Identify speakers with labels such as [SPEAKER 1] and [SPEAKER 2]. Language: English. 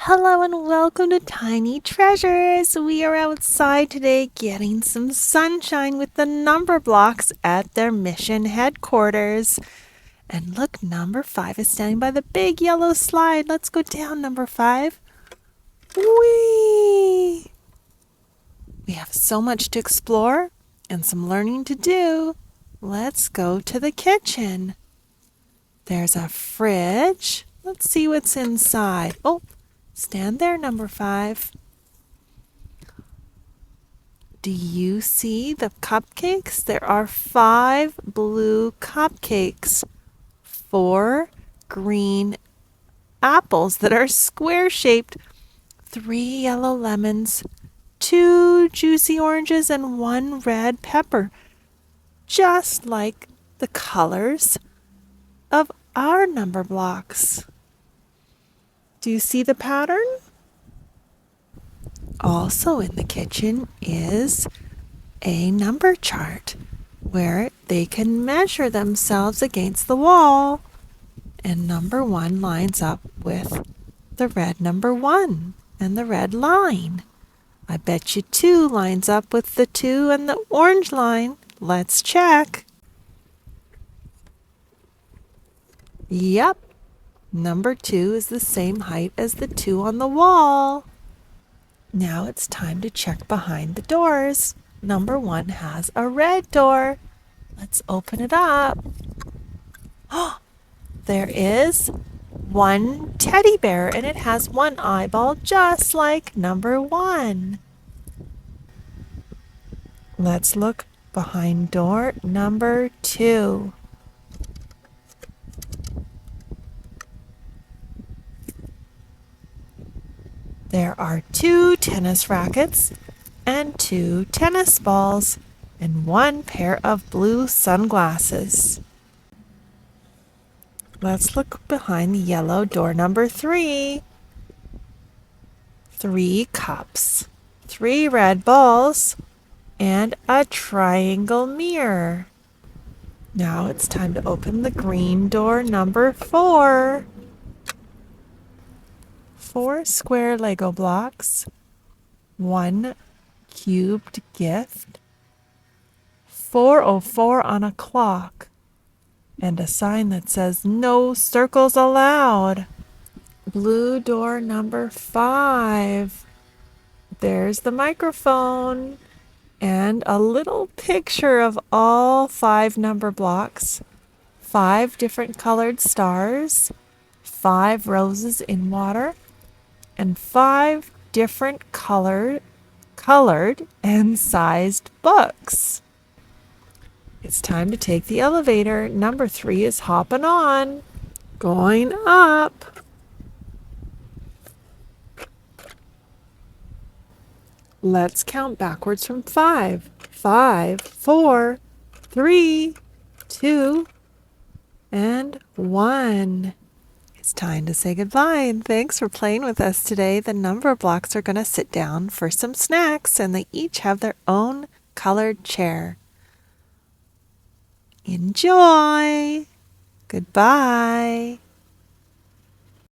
[SPEAKER 1] Hello and welcome to Tiny Treasures. We are outside today getting some sunshine with the Numberblocks at their mission headquarters. And look, number 5 is standing by the big yellow slide. Let's go down, number 5. Whee! We have so much to explore and some learning to do. Let's go to the kitchen. There's a fridge. Let's see what's inside. Oh, stand there, number 5. Do you see the cupcakes? There are 5 blue cupcakes, 4 green apples that are square shaped, 3 yellow lemons, 2 juicy oranges, and 1 red pepper, just like the colors of our number blocks. Do you see the pattern? Also in the kitchen is a number chart where they can measure themselves against the wall. And number 1 lines up with the red number 1 and the red line. I bet you 2 lines up with the 2 and the orange line. Let's check. Yep, number 2 is the same height as the 2 on the wall. Now it's time to check behind the doors. Number 1 has a red door. Let's open it up. Oh, there is 1 teddy bear and it has 1 eyeball just like number 1. Let's look behind door number 2. There are 2 tennis rackets and 2 tennis balls and 1 pair of blue sunglasses. Let's look behind the yellow door number 3. 3 cups, 3 red balls, and a triangle mirror. Now it's time to open the green door number 4. 4 square Lego blocks, 1 cubed gift, 4:04 on a clock, and a sign that says no circles allowed. Blue door number 5. There's the microphone and a little picture of all 5 number blocks, 5 different colored stars, 5 roses in water, and 5 different colored and sized books. It's time to take the elevator. Number 3 is hopping on. Going up. Let's count backwards from 5. 5, 4, 3, 2, and 1. It's time to say goodbye, and thanks for playing with us today. The number blocks are going to sit down for some snacks, and they each have their own colored chair. Enjoy! Goodbye!